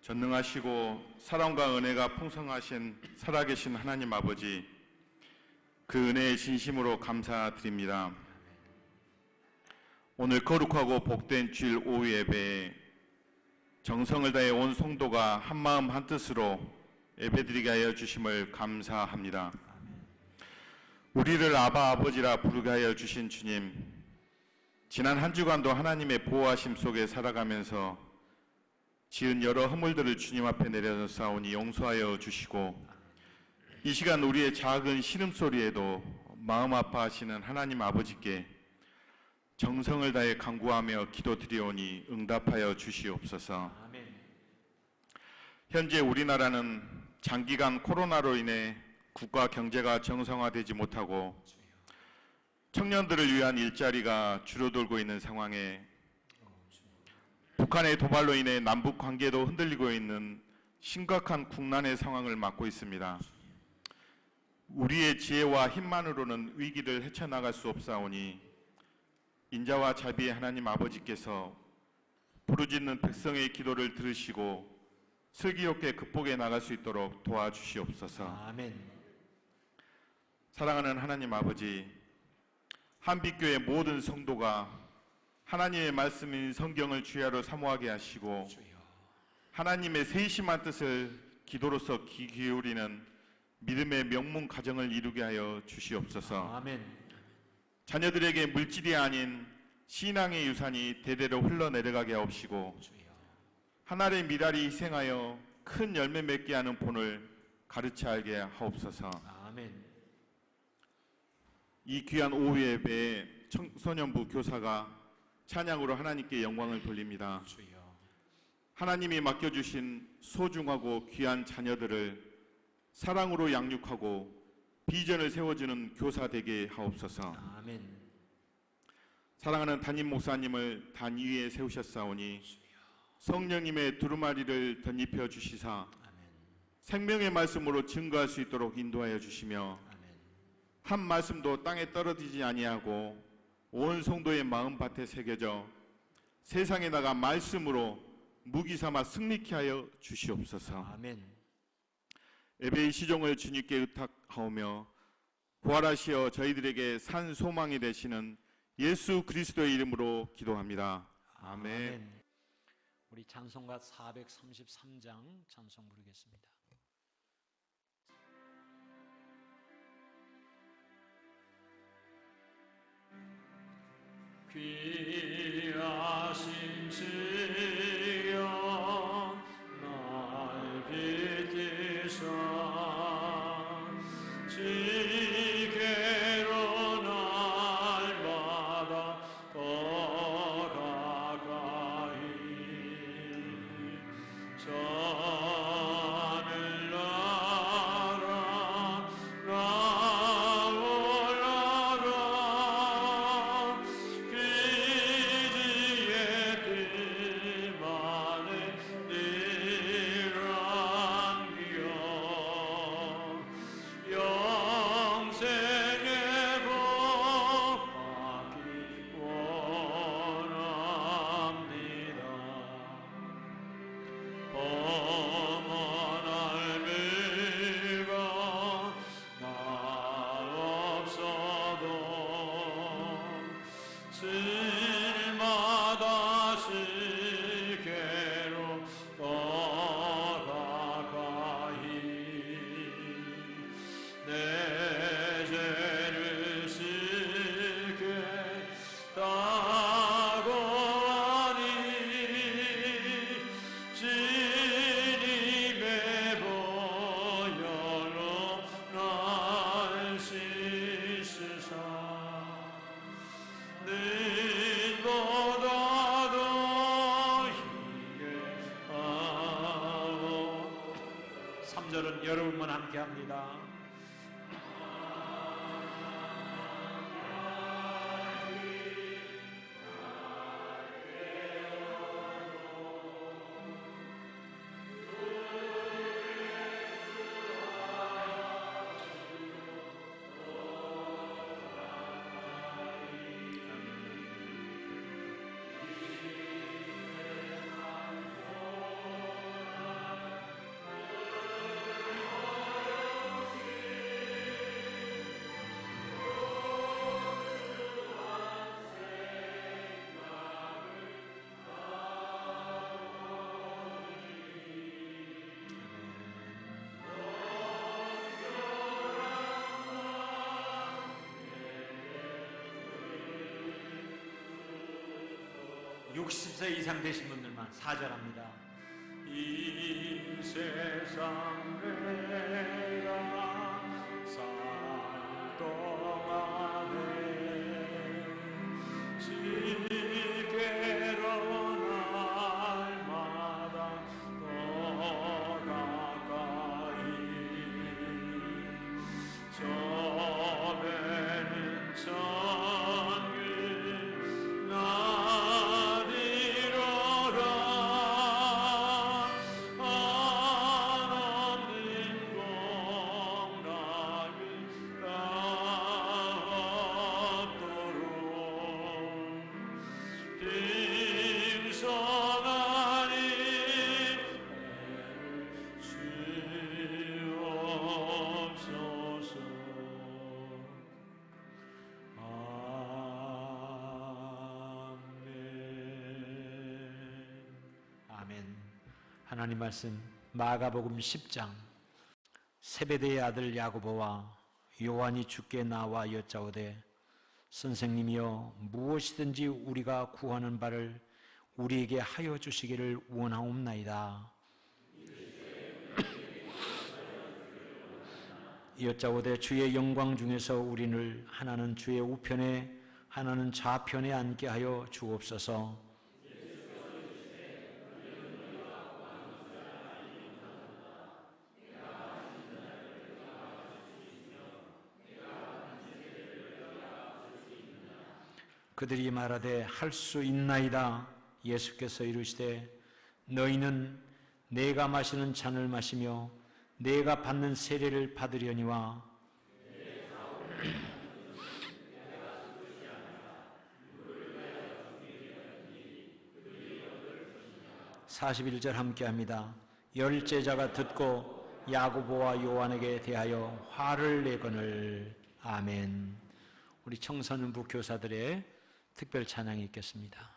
전능하시고 사랑과 은혜가 풍성하신 살아계신 하나님 아버지, 그 은혜의 진심으로 감사드립니다. 오늘 거룩하고 복된 주일 오후 예배에 정성을 다해 온 성도가 한마음 한뜻으로 예배드리게 하여 주심을 감사합니다. 우리를 아바 아버지라 부르게 하여 주신 주님, 지난 한 주간도 하나님의 보호하심 속에 살아가면서 지은 여러 허물들을 주님 앞에 내려놓사오니 용서하여 주시고, 이 시간 우리의 작은 신음소리에도 마음 아파하시는 하나님 아버지께 정성을 다해 간구하며 기도드리오니 응답하여 주시옵소서. 아멘. 현재 우리나라는 장기간 코로나로 인해 국가 경제가 정상화되지 못하고 청년들을 위한 일자리가 줄어들고 있는 상황에 북한의 도발로 인해 남북 관계도 흔들리고 있는 심각한 국난의 상황을 맞고 있습니다. 우리의 지혜와 힘만으로는 위기를 헤쳐나갈 수 없사오니 인자와 자비의 하나님 아버지께서 부르짖는 백성의 기도를 들으시고 슬기롭게 극복해 나갈 수 있도록 도와주시옵소서. 아멘. 사랑하는 하나님 아버지, 한빛교회 모든 성도가 하나님의 말씀인 성경을 주야로 사모하게 하시고 하나님의 세심한 뜻을 기도로서 귀 기울이는 믿음의 명문 가정을 이루게 하여 주시옵소서. 아멘. 자녀들에게 물질이 아닌 신앙의 유산이 대대로 흘러내려가게 하옵시고 한 알의 미랄이 희생하여 큰 열매 맺게 하는 본을 가르쳐 알게 하옵소서. 아멘. 이 귀한 오후 예배에 청소년부 교사가 찬양으로 하나님께 영광을 돌립니다. 하나님이 맡겨주신 소중하고 귀한 자녀들을 사랑으로 양육하고 비전을 세워주는 교사 되게 하옵소서. 아멘. 사랑하는 담임 목사님을 단 위에 세우셨사오니 성령님의 두루마리를 덧입혀 주시사 생명의 말씀으로 증거할 수 있도록 인도하여 주시며 한 말씀도 땅에 떨어지지 아니하고 온 성도의 마음밭에 새겨져 세상에 나가 말씀으로 무기 삼아 승리케 하여 주시옵소서. 아멘. 예배의 시종을 주님께 의탁하오며 부활하시어 저희들에게 산 소망이 되시는 예수 그리스도의 이름으로 기도합니다. 아멘. 우리 찬송가 433장 찬송 부르겠습니다. 귀하신 주여 날 빛이사 지게로 날마다 더 가까이 하늘 나라 나올라라 기지의 뜰만에 늘 안겨 영생의 복 받기 원합니다. 범한 알미가 나 없어도 쓸마다 슬개로 더 가까이 내 죄를 슬게 따고 하니 주님의 보혈로 날 씻으사 눈보다도 희게 하오. 3절은 여러분만 함께 합니다. 60세 이상 되신 분들만 4절합니다. 이 세상 내가 살 동안에 지게로 날마다 더 가까이 전에는 천길 나디로라 한없는 공락을 갖도록 김선하니 주옵소서. 아멘. 하나님 말씀 마가복음 10장. 세베대의 아들 야고보와 요한이 주께 나와 여짜오되 선생님이여 무엇이든지 우리가 구하는 바를 우리에게 하여 주시기를 원하옵나이다. 여짜오되 주의 영광 중에서 우리를 하나는 주의 우편에 하나는 좌편에 앉게 하여 주옵소서. 그들이 말하되 할 수 있나이다. 예수께서 이르시되 너희는 내가 마시는 잔을 마시며 내가 받는 세례를 받으려니와 41절 함께합니다. 열 제자가 듣고 야고보와 요한에게 대하여 화를 내거늘. 아멘. 우리 청소년부 교사들의 특별 찬양이 있겠습니다.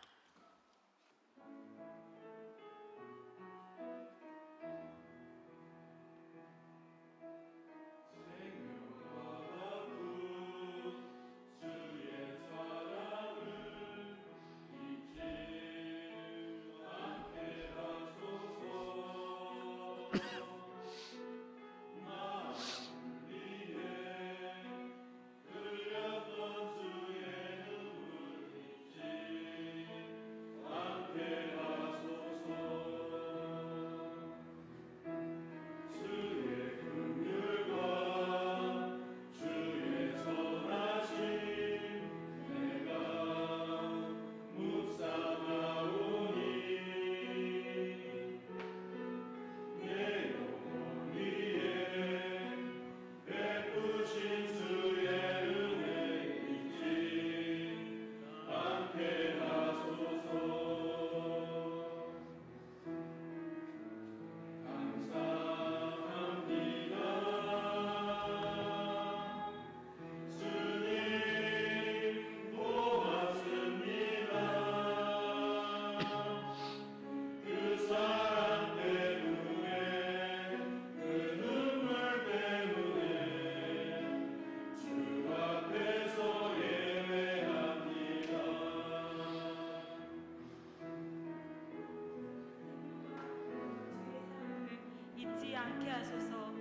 않게 하소서.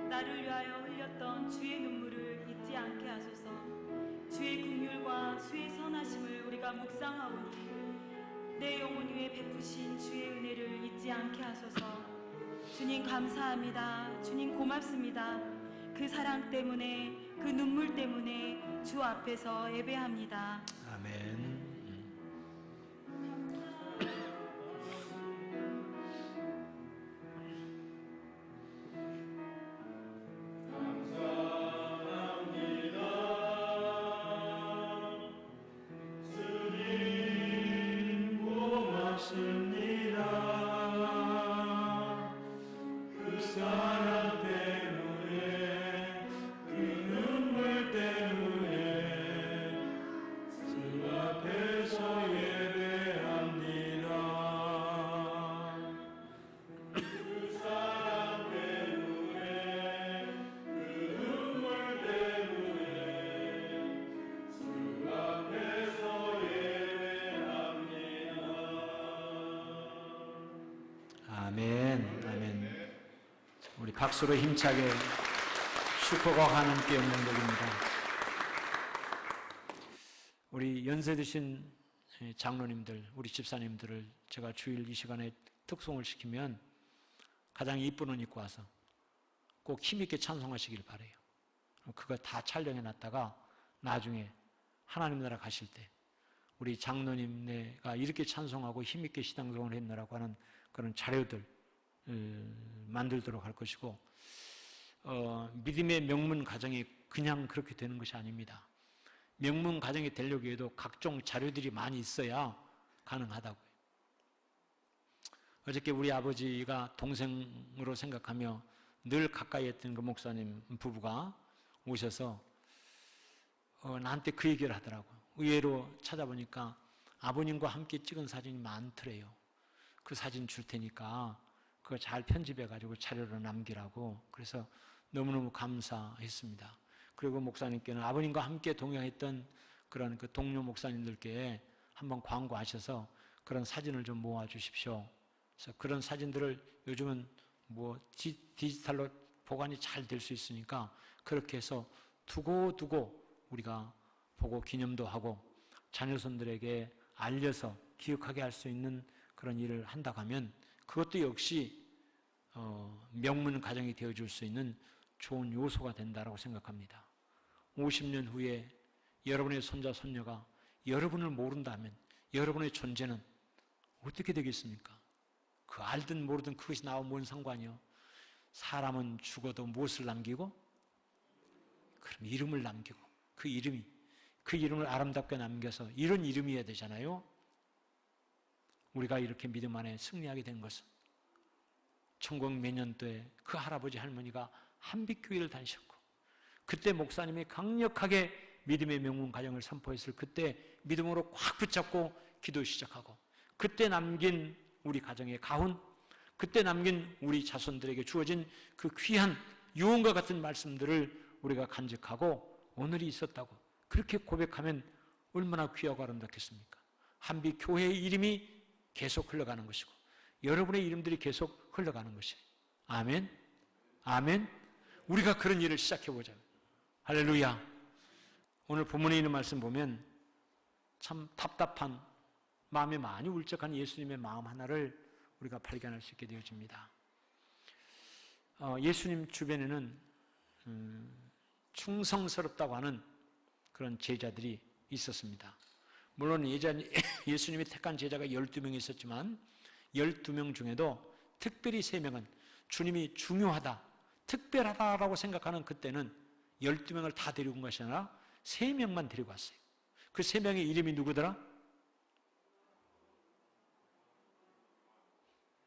나를 위하여 흘렸던 주의 눈물을 잊지 않게 하소서. 주의 긍휼과 주의 선하심을 우리가 묵상하오니 내 영혼 위에 베푸신 주의 은혜를 잊지 않게 하소서. 주님 감사합니다. 주님 고맙습니다. 그 사랑 때문에, 그 눈물 때문에 주 앞에서 예배합니다. 아멘. 우리 박수로 힘차게 슈퍼가 하나님께 영광 돌립니다. 우리 연세 드신 장로님들, 우리 집사님들을 제가 주일 이 시간에 특송을 시키면 가장 이쁜 옷 입고 와서 꼭 힘있게 찬송하시길 바라요. 그거 다 촬영해 놨다가 나중에 하나님 나라 가실 때 우리 장로님네가 이렇게 찬송하고 힘있게 시당송을 했느라고 하는 그런 자료들 만들도록 할 것이고, 믿음의 명문 가정이 그냥 그렇게 되는 것이 아닙니다. 명문 가정이 되려고 해도 각종 자료들이 많이 있어야 가능하다고요. 어저께 우리 아버지가 동생으로 생각하며 늘 가까이 했던 그 목사님 부부가 오셔서 나한테 그 얘기를 하더라고요. 의외로 찾아보니까 아버님과 함께 찍은 사진이 많더래요. 그 사진 줄 테니까 그거 잘 편집해가지고 자료로 남기라고. 그래서 너무너무 감사했습니다. 그리고 목사님께는 아버님과 함께 동행했던 그런 그 동료 목사님들께 한번 광고하셔서 그런 사진을 좀 모아주십시오. 그래서 그런 사진들을 요즘은 뭐 디지털로 보관이 잘 될 수 있으니까 그렇게 해서 두고 우리가 보고 기념도 하고 자녀손들에게 알려서 기억하게 할 수 있는 그런 일을 한다고 하면 그것도 역시 명문 가정이 되어줄 수 있는 좋은 요소가 된다고 생각합니다. 50년 후에 여러분의 손자 손녀가 여러분을 모른다면 여러분의 존재는 어떻게 되겠습니까? 그 알든 모르든 그것이 나와 뭔 상관이요? 사람은 죽어도 무엇을 남기고? 그럼 이름을 남기고 그 이름을 아름답게 남겨서 이런 이름이어야 되잖아요. 우리가 이렇게 믿음 안에 승리하게 된 것은 1900 몇 년도에 그 할아버지 할머니가 한빛교회를 다니셨고 그때 목사님이 강력하게 믿음의 명문 가정을 선포했을 그때 믿음으로 꽉 붙잡고 기도 시작하고 그때 남긴 우리 가정의 가훈, 그때 남긴 우리 자손들에게 주어진 그 귀한 유언과 같은 말씀들을 우리가 간직하고 오늘이 있었다고 그렇게 고백하면 얼마나 귀하고 아름답겠습니까? 한빛교회의 이름이 계속 흘러가는 것이고 여러분의 이름들이 계속 흘러가는 것이에요. 아멘. 아멘. 우리가 그런 일을 시작해보자고요. 할렐루야. 오늘 본문에 있는 말씀 보면 참 답답한 마음에 많이 울적한 예수님의 마음 하나를 우리가 발견할 수 있게 되어집니다. 예수님 주변에는 충성스럽다고 하는 그런 제자들이 있었습니다. 물론 예수님이 택한 제자가 12명이 있었지만 12명 중에도 특별히 3명은 주님이 중요하다, 특별하다라고 생각하는 그때는 12명을 다 데리고 온 것이 아니라 3명만 데리고 왔어요. 그 3명의 이름이 누구더라?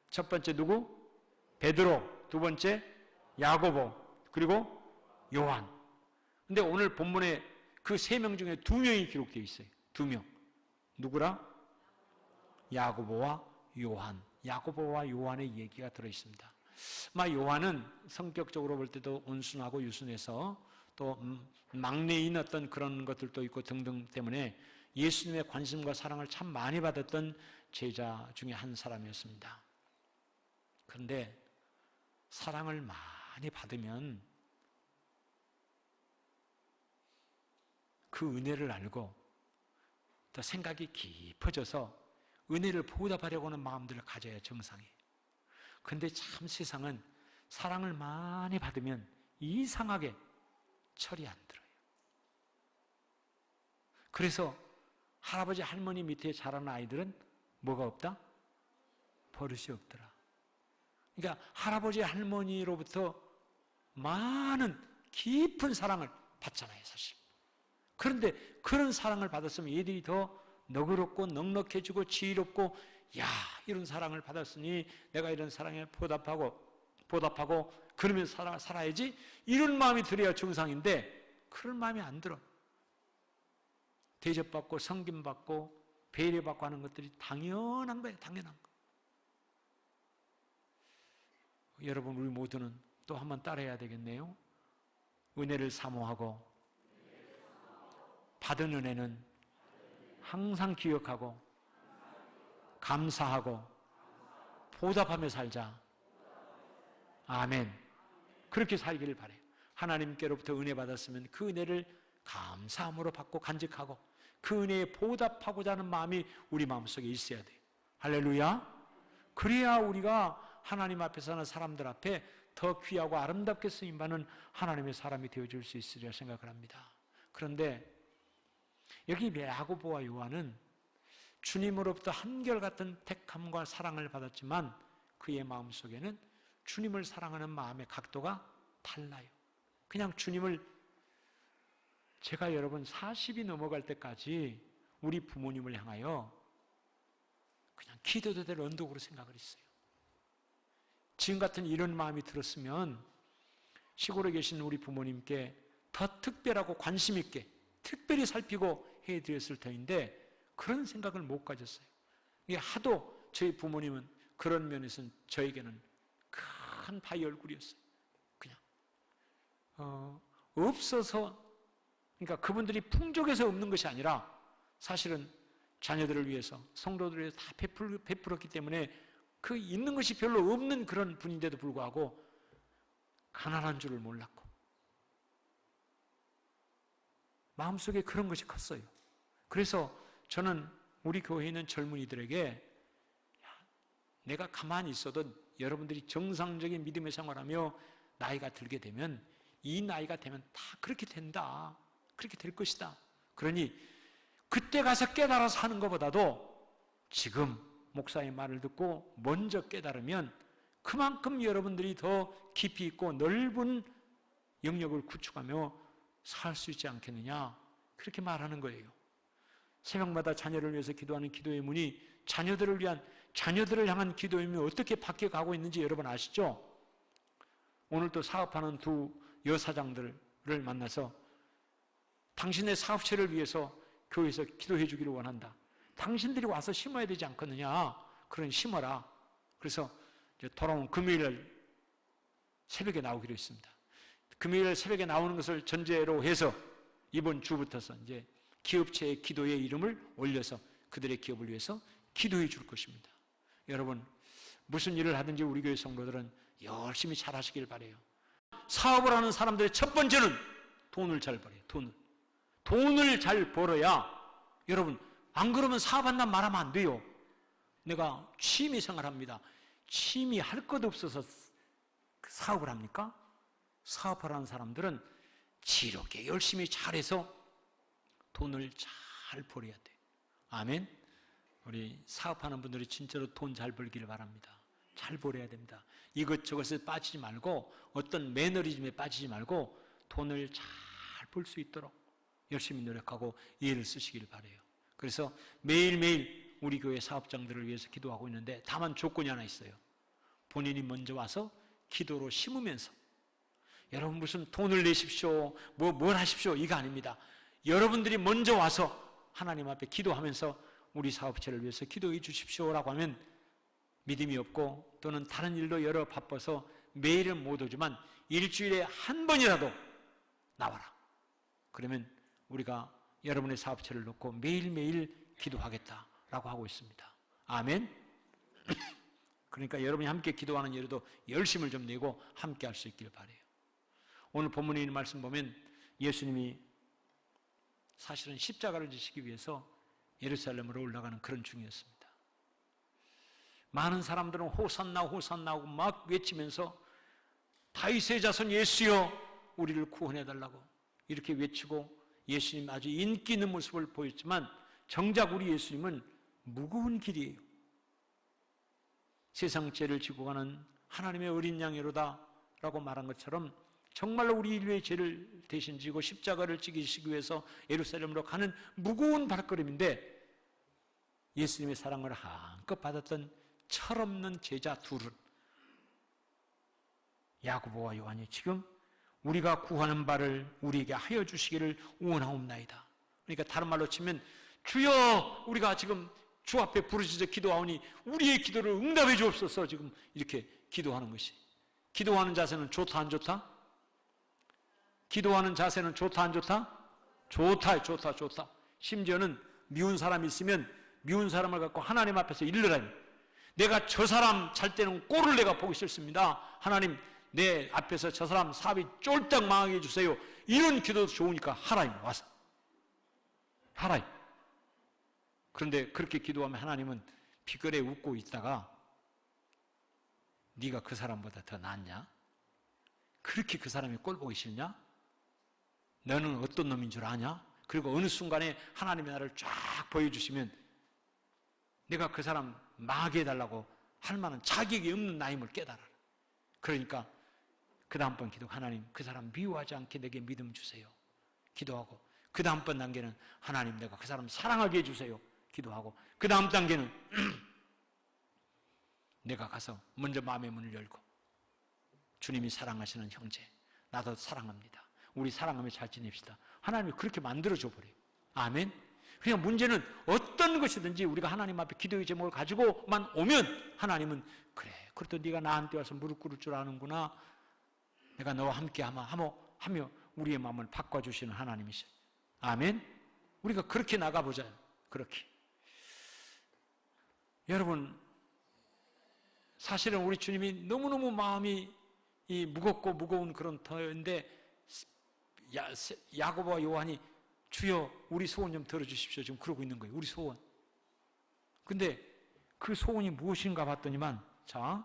첫 번째 누구? 베드로, 두 번째 야고보, 그리고 요한. 근데 오늘 본문에 그 3명 중에 2명이 기록되어 있어요. 2명. 누구라? 야고보와 요한. 야고보와 요한의 얘기가 들어있습니다. 요한은 성격적으로 볼 때도 온순하고 유순해서 또 막내인 어떤 그런 것들도 있고 등등 때문에 예수님의 관심과 사랑을 참 많이 받았던 제자 중에 한 사람이었습니다. 그런데 사랑을 많이 받으면 그 은혜를 알고 또 생각이 깊어져서 은혜를 보답하려고 하는 마음들을 가져야 정상이에요. 그런데 참 세상은 사랑을 많이 받으면 이상하게 철이 안 들어요. 그래서 할아버지 할머니 밑에 자라는 아이들은 뭐가 없다? 버릇이 없더라. 그러니까 할아버지 할머니로부터 많은 깊은 사랑을 받잖아요, 사실. 그런데 그런 사랑을 받았으면 얘들이 더 너그럽고 넉넉해지고 지혜롭고 이런 사랑을 받았으니 내가 이런 사랑에 보답하고 그러면서 살아야지 이런 마음이 들어야 정상인데 그런 마음이 안 들어. 대접받고 섬김받고 배려받고 하는 것들이 당연한 거예요. 당연한 거. 여러분 우리 모두는 또 한번 따라해야 되겠네요. 은혜를 사모하고 받은 은혜는 항상 기억하고 감사하고 보답하며 살자. 아멘. 그렇게 살기를 바래요. 하나님께로부터 은혜 받았으면 그 은혜를 감사함으로 받고 간직하고 그 은혜에 보답하고자 하는 마음이 우리 마음속에 있어야 돼요. 할렐루야. 그래야 우리가 하나님 앞에 서는 사람들 앞에 더 귀하고 아름답게 쓰임받는 하나님의 사람이 되어줄 수 있으리라 생각을 합니다. 그런데 여기 야고보와 요한은 주님으로부터 한결같은 택함과 사랑을 받았지만 그의 마음속에는 주님을 사랑하는 마음의 각도가 달라요. 그냥 주님을, 제가 여러분 40이 넘어갈 때까지 우리 부모님을 향하여 그냥 기도도 될 언덕으로 생각을 했어요. 지금 같은 이런 마음이 들었으면 시골에 계신 우리 부모님께 더 특별하고 관심 있게 특별히 살피고 해드렸을 터인데 그런 생각을 못 가졌어요. 이게 하도 저희 부모님은 그런 면에서는 저에게는 큰 바위 얼굴이었어요. 그냥 없어서, 그러니까 그분들이 풍족해서 없는 것이 아니라 사실은 자녀들을 위해서, 성도들을 위해서 다 베풀었기 때문에 그 있는 것이 별로 없는 그런 분인데도 불구하고 가난한 줄을 몰랐고 마음속에 그런 것이 컸어요. 그래서 저는 우리 교회에 있는 젊은이들에게 내가 가만히 있어도 여러분들이 정상적인 믿음의 생활하며 나이가 들게 되면 이 나이가 되면 다 그렇게 된다. 그렇게 될 것이다. 그러니 그때 가서 깨달아서 하는 것보다도 지금 목사의 말을 듣고 먼저 깨달으면 그만큼 여러분들이 더 깊이 있고 넓은 영역을 구축하며 살 수 있지 않겠느냐, 그렇게 말하는 거예요. 새벽마다 자녀를 위해서 기도하는 기도의 문이 자녀들을 위한, 자녀들을 향한 기도의 문이 어떻게 바뀌어가고 있는지 여러분 아시죠? 오늘 또 사업하는 두 여사장들을 만나서 당신의 사업체를 위해서 교회에서 기도해 주기를 원한다. 당신들이 와서 심어야 되지 않겠느냐. 그런 심어라. 그래서 이제 돌아온 금요일 새벽에 나오기로 했습니다. 금요일 새벽에 나오는 것을 전제로 해서 이번 주부터서 이제 기업체의 기도의 이름을 올려서 그들의 기업을 위해서 기도해 줄 것입니다. 여러분, 무슨 일을 하든지 우리 교회 성도들은 열심히 잘 하시길 바라요. 사업을 하는 사람들의 첫 번째는 돈을 잘 벌어요. 돈을 잘 벌어야, 여러분, 안 그러면 사업한다는 말하면 안 돼요. 내가 취미 생활합니다. 취미 할 것 없어서 사업을 합니까? 사업하라는 사람들은 지롭게 열심히 잘해서 돈을 잘 벌어야 돼. 아멘. 우리 사업하는 분들이 진짜로 돈 잘 벌기를 바랍니다. 잘 벌어야 됩니다. 이것저것에 빠지지 말고, 어떤 매너리즘에 빠지지 말고 돈을 잘 벌 수 있도록 열심히 노력하고 애를 쓰시길 바라요. 그래서 매일매일 우리 교회 사업장들을 위해서 기도하고 있는데, 다만 조건이 하나 있어요. 본인이 먼저 와서 기도로 심으면서, 여러분 무슨 돈을 내십시오, 뭘 하십시오, 이거 아닙니다. 여러분들이 먼저 와서 하나님 앞에 기도하면서 우리 사업체를 위해서 기도해 주십시오라고 하면 믿음이 없고 또는 다른 일로 여러 바빠서 매일은 못 오지만 일주일에 한 번이라도 나와라. 그러면 우리가 여러분의 사업체를 놓고 매일매일 기도하겠다라고 하고 있습니다. 아멘. 그러니까 여러분이 함께 기도하는 예로도 열심을 좀 내고 함께 할 수 있기를 바라요. 오늘 본문에 있는 말씀 보면 예수님이 사실은 십자가를 지시기 위해서 예루살렘으로 올라가는 그런 중이었습니다. 많은 사람들은 호산나 호산나 하고 막 외치면서 다윗의 자손 예수여 우리를 구원해달라고 이렇게 외치고 예수님 아주 인기 있는 모습을 보였지만 정작 우리 예수님은 무거운 길이에요. 세상 죄를 지고 가는 하나님의 어린 양이로다 라고 말한 것처럼 정말로 우리 인류의 죄를 대신 지고 십자가를 지키시기 위해서 예루살렘으로 가는 무거운 발걸음인데, 예수님의 사랑을 한껏 받았던 철없는 제자 둘은 야고보와 요한이 지금 우리가 구하는 바를 우리에게 하여 주시기를 원하옵나이다. 그러니까 다른 말로 치면 주여 우리가 지금 주 앞에 부르짖어 기도하오니 우리의 기도를 응답해 주옵소서, 지금 이렇게 기도하는 것이. 기도하는 자세는 좋다 안 좋다? 기도하는 자세는 좋다 안 좋다? 좋다. 심지어는 미운 사람이 있으면 미운 사람을 갖고 하나님 앞에서 일러라니, 내가 저 사람 잘 때는 꼴을 내가 보기 싫습니다. 하나님 내 앞에서 저 사람 사업이 쫄딱 망하게 해주세요. 이런 기도도 좋으니까 하라임 와서. 하라임. 그런데 그렇게 기도하면 하나님은 비거래 웃고 있다가 네가 그 사람보다 더 낫냐? 그렇게 그 사람이 꼴 보기 싫냐? 너는 어떤 놈인 줄 아냐? 그리고 어느 순간에 하나님의 나를 쫙 보여주시면 내가 그 사람 망하게 해달라고 할 만한 자격이 없는 나임을 깨달아라. 그러니까 그 다음번 기도 하나님 그 사람 미워하지 않게 내게 믿음 주세요. 기도하고 그 다음번 단계는 하나님 내가 그 사람 사랑하게 해주세요. 기도하고 그 다음 단계는 내가 가서 먼저 마음의 문을 열고 주님이 사랑하시는 형제 나도 사랑합니다. 우리 사랑하며 잘 지냅시다. 하나님이 그렇게 만들어줘 버려요. 아멘. 그냥 문제는 어떤 것이든지 우리가 하나님 앞에 기도의 제목을 가지고만 오면 하나님은 그래 그래도 네가 나한테 와서 무릎 꿇을 줄 아는구나. 내가 너와 함께 하며 우리의 마음을 바꿔주시는 하나님이셔요. 아멘. 우리가 그렇게 나가보자요. 그렇게. 여러분 사실은 우리 주님이 너무너무 마음이 무겁고 무거운 그런 터인데 야고보와 요한이 주여 우리 소원 좀 들어주십시오. 지금 그러고 있는 거예요. 우리 소원. 근데 그 소원이 무엇인가 봤더니만 자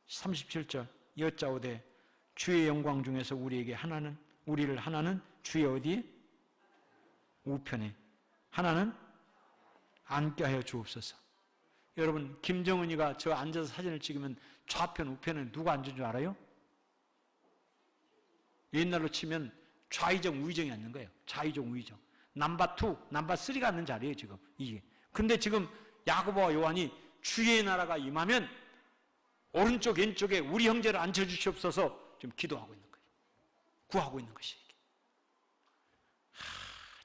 37절 여짜오되 주의 영광 중에서 우리를 하나는 주의 어디에? 우편에 하나는 앉게 하여 주옵소서. 여러분 김정은이가 저 앉아서 사진을 찍으면 좌편 우편에 누가 앉은 줄 알아요? 옛날로 치면 좌의정 우의정이 앉는 거예요. 좌의정 우의정. 넘버 2, 넘버 3가 앉는 자리예요 지금 이게. 근데 지금 야고보와 요한이 주의 나라가 임하면 오른쪽 왼쪽에 우리 형제를 앉혀주시옵소서 지금 기도하고 있는 거예요. 구하고 있는 것이 이게.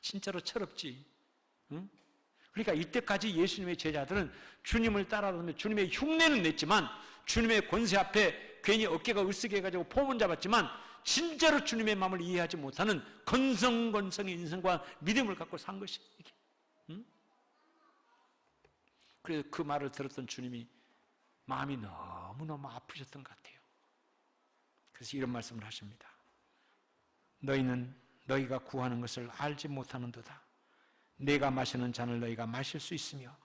진짜로 철없지. 응? 그러니까 이때까지 예수님의 제자들은 주님을 따라가며 주님의 흉내는 냈지만 주님의 권세 앞에 괜히 어깨가 으쓱해 해가지고 포문 잡았지만 진짜로 주님의 마음을 이해하지 못하는 건성건성의 인생과 믿음을 갖고 산 것이 이게. 응? 그래서 그 말을 들었던 주님이 마음이 너무너무 아프셨던 것 같아요. 그래서 이런 말씀을 하십니다. 너희는 너희가 구하는 것을 알지 못하는도다. 내가 마시는 잔을 너희가 마실 수 있으며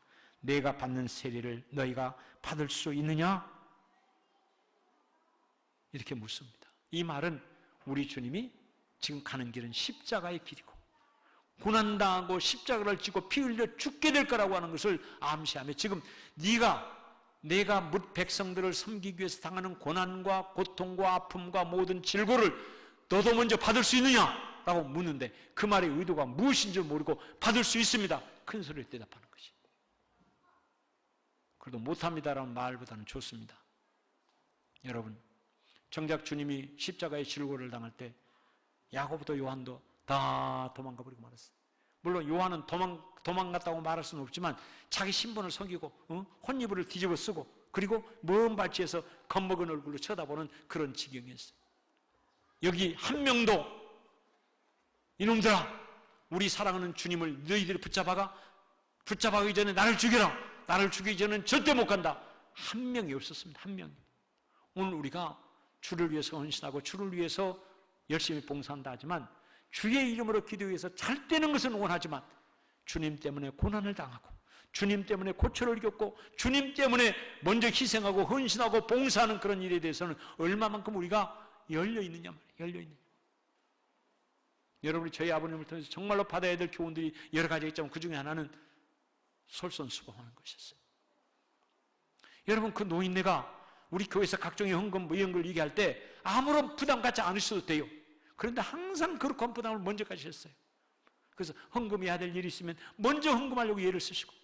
내가 받는 세례를 너희가 받을 수 있느냐? 이렇게 묻습니다. 이 말은 우리 주님이 지금 가는 길은 십자가의 길이고 고난당하고 십자가를 지고 피 흘려 죽게 될 거라고 하는 것을 암시하며 지금 내가 백성들을 섬기기 위해서 당하는 고난과 고통과 아픔과 모든 질고를 너도 먼저 받을 수 있느냐? 라고 묻는데 그 말의 의도가 무엇인지 모르고 받을 수 있습니다. 큰 소리로 대답하는 것이. 그래도 못합니다라는 말보다는 좋습니다. 여러분 정작 주님이 십자가의 질고를 당할 때 야고보도 요한도 다 도망가 버리고 말았어요. 물론 요한은 도망갔다고 말할 수는 없지만 자기 신분을 속이고 혼이불을 뒤집어 쓰고 그리고 먼 발치에서 겁먹은 얼굴로 쳐다보는 그런 지경이었어요. 여기 한 명도 이놈들아 우리 사랑하는 주님을 너희들이 붙잡아가기 전에 나를 죽여라. 나를 죽이기 전에는 절대 못 간다. 한 명이 없었습니다. 한 명이. 오늘 우리가 주를 위해서 헌신하고 주를 위해서 열심히 봉사한다 하지만 주의 이름으로 기도해서 잘 되는 것은 원하지만 주님 때문에 고난을 당하고 주님 때문에 고초를 겪고 주님 때문에 먼저 희생하고 헌신하고 봉사하는 그런 일에 대해서는 얼마만큼 우리가 열려있느냐 말이에요. 열려있느냐. 여러분이 저희 아버님을 통해서 정말로 받아야 될 교훈들이 여러 가지 있지만 그 중에 하나는 솔선수범하는 것이었어요. 여러분 그 노인네가 우리 교회에서 각종의 헌금 뭐 이런 걸 얘기할 때 아무런 부담 갖지 않으셔도 돼요. 그런데 항상 그렇게 부담을 먼저 가지셨어요. 그래서 헌금해야 될 일이 있으면 먼저 헌금하려고 예를 쓰시고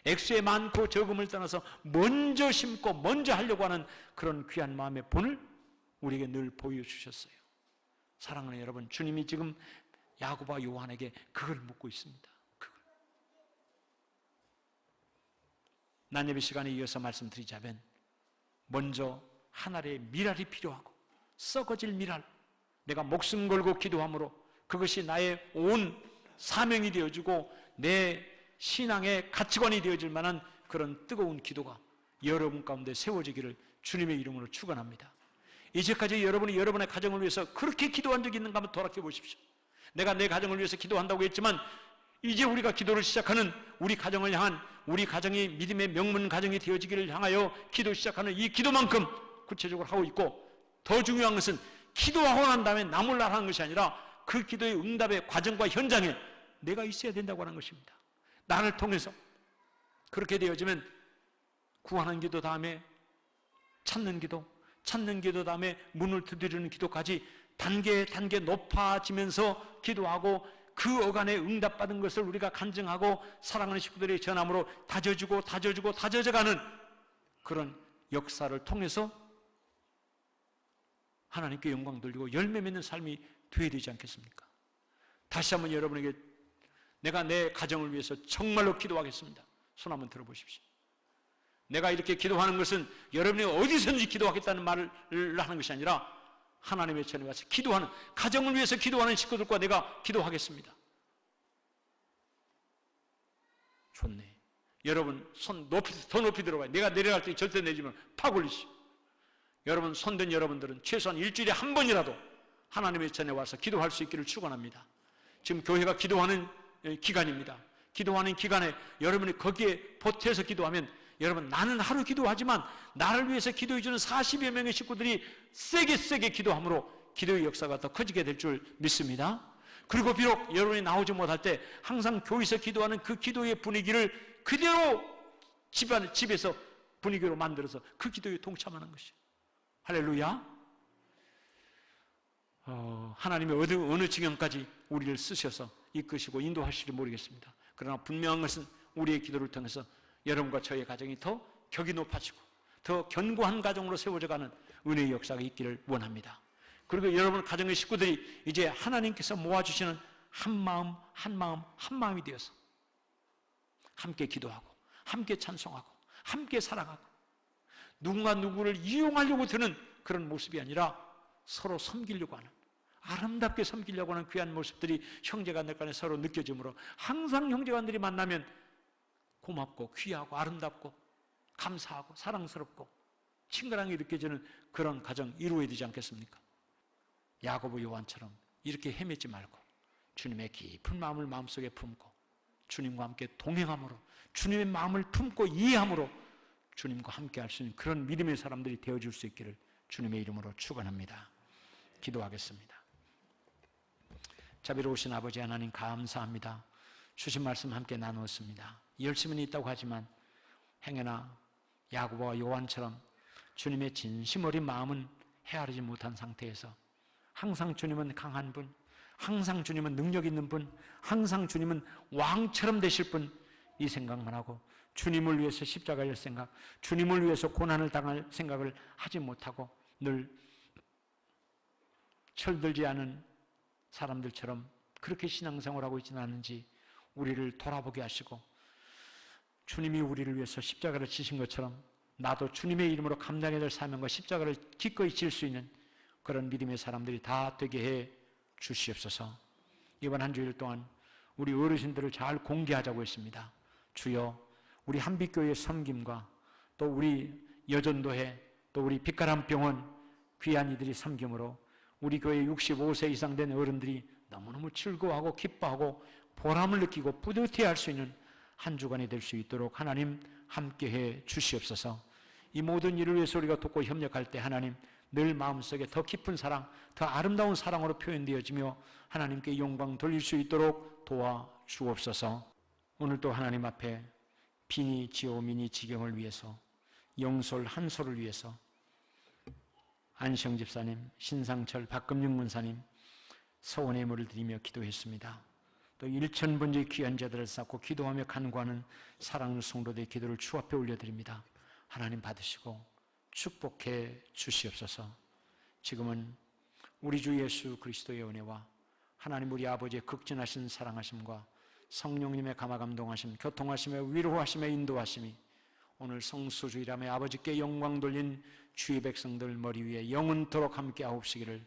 액수의 많고 적음을 떠나서 먼저 심고 먼저 하려고 하는 그런 귀한 마음의 본을 우리에게 늘 보여주셨어요. 사랑하는 여러분, 주님이 지금 야고보와 요한에게 그걸 묻고 있습니다. 그걸. 난예배 시간에 이어서 말씀드리자면 먼저 하늘의 미랄이 필요하고 썩어질 미랄, 내가 목숨 걸고 기도함으로 그것이 나의 온 사명이 되어지고 내 신앙의 가치관이 되어질 만한 그런 뜨거운 기도가 여러분 가운데 세워지기를 주님의 이름으로 축원합니다. 이제까지 여러분이 여러분의 가정을 위해서 그렇게 기도한 적이 있는가 한번 돌아켜 보십시오. 내가 내 가정을 위해서 기도한다고 했지만 이제 우리가 기도를 시작하는 우리 가정을 향한 우리 가정이 믿음의 명문 가정이 되어지기를 향하여 기도 시작하는 이 기도만큼 구체적으로 하고 있고, 더 중요한 것은 기도하고 난 다음에 나몰라 하는 것이 아니라 그 기도의 응답의 과정과 현장에 내가 있어야 된다고 하는 것입니다. 나를 통해서 그렇게 되어지면 구하는 기도 다음에 찾는 기도 다음에 문을 두드리는 기도까지 단계 높아지면서 기도하고 그 어간에 응답받은 것을 우리가 간증하고 사랑하는 식구들의 전함으로 다져져가는 그런 역사를 통해서 하나님께 영광 돌리고 열매 맺는 삶이 되어야 되지 않겠습니까? 다시 한번 여러분에게 내가 내 가정을 위해서 정말로 기도하겠습니다. 손 한번 들어보십시오. 내가 이렇게 기도하는 것은 여러분이 어디서든지 기도하겠다는 말을 하는 것이 아니라 하나님의 전에 와서 기도하는, 가정을 위해서 기도하는 식구들과 내가 기도하겠습니다. 좋네. 여러분 손 더 높이 들어봐요. 내가 내려갈 때 절대 내지면 팍 올리시오. 여러분 손든 여러분들은 최소한 일주일에 한 번이라도 하나님의 전에 와서 기도할 수 있기를 축원합니다. 지금 교회가 기도하는 기간입니다. 기도하는 기간에 여러분이 거기에 보태서 기도하면, 여러분 나는 하루 기도하지만 나를 위해서 기도해 주는 40여 명의 식구들이 세게 기도함으로 기도의 역사가 더 커지게 될 줄 믿습니다. 그리고 비록 여러분이 나오지 못할 때 항상 교회에서 기도하는 그 기도의 분위기를 그대로 집에서 분위기로 만들어서 그 기도에 동참하는 것이에요. 할렐루야. 하나님이 어느 지경까지 우리를 쓰셔서 이끄시고 인도하실지 모르겠습니다. 그러나 분명한 것은 우리의 기도를 통해서 여러분과 저의 가정이 더 격이 높아지고 더 견고한 가정으로 세워져가는 은혜의 역사가 있기를 원합니다. 그리고 여러분 가정의 식구들이 이제 하나님께서 모아주시는 한 마음이 되어서 함께 기도하고 함께 찬송하고 함께 사랑하고 누군가 누구를 이용하려고 드는 그런 모습이 아니라 서로 섬기려고 하는, 아름답게 섬기려고 하는 귀한 모습들이 형제간들 간에 서로 느껴지므로 항상 형제간들이 만나면 고맙고 귀하고 아름답고 감사하고 사랑스럽고 친근하게 느껴지는 그런 가정 이루어야 되지 않겠습니까? 야고보 요한처럼 이렇게 헤매지 말고 주님의 깊은 마음을 마음속에 품고 주님과 함께 동행함으로, 주님의 마음을 품고 이해함으로 주님과 함께 할 수 있는 그런 믿음의 사람들이 되어줄 수 있기를 주님의 이름으로 축원합니다. 기도하겠습니다. 자비로우신 아버지 하나님 감사합니다. 주신 말씀 함께 나누었습니다. 열심은 있다고 하지만 행여나 야고보와 요한처럼 주님의 진심 어린 마음은 헤아리지 못한 상태에서 항상 주님은 강한 분, 항상 주님은 능력 있는 분, 항상 주님은 왕처럼 되실 분, 이 생각만 하고 주님을 위해서 십자가를 질 생각, 주님을 위해서 고난을 당할 생각을 하지 못하고 늘 철들지 않은 사람들처럼 그렇게 신앙생활하고 있지는 않은지 우리를 돌아보게 하시고, 주님이 우리를 위해서 십자가를 지신 것처럼 나도 주님의 이름으로 감당해야 될 사명과 십자가를 기꺼이 질 수 있는 그런 믿음의 사람들이 다 되게 해 주시옵소서. 이번 한 주일 동안 우리 어르신들을 잘 공개하자고 했습니다. 주여, 우리 한빛교회의 섬김과 또 우리 여전도회, 또 우리 빛가람병원 귀한 이들이 섬김으로 우리 교회 65세 이상 된 어른들이 너무너무 즐거워하고 기뻐하고 보람을 느끼고 뿌듯해할 수 있는 한 주간이 될 수 있도록 하나님 함께해 주시옵소서. 이 모든 일을 위해서 우리가 돕고 협력할 때 하나님 늘 마음속에 더 깊은 사랑, 더 아름다운 사랑으로 표현되어지며 하나님께 영광 돌릴 수 있도록 도와주옵소서. 오늘도 하나님 앞에 빈이 지오민이 지경을 위해서, 영솔 한솔을 위해서 안시영 집사님, 신상철 박금육 문사님 서원의 물을 드리며 기도했습니다. 또 1000번째 귀한 자들을 쌓고 기도하며 간구하는 사랑하는 성도들의 기도를 주 앞에 올려드립니다. 하나님 받으시고 축복해 주시옵소서. 지금은 우리 주 예수 그리스도의 은혜와 하나님 우리 아버지의 극진하신 사랑하심과 성령님의 감화감동하심, 교통하심에 위로하심에 인도하심이 오늘 성수주일함에 아버지께 영광 돌린 주의 백성들 머리 위에 영원토록 함께 하옵시기를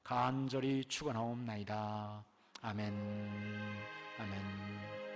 간절히 축원하옵나이다. 아멘. 아멘.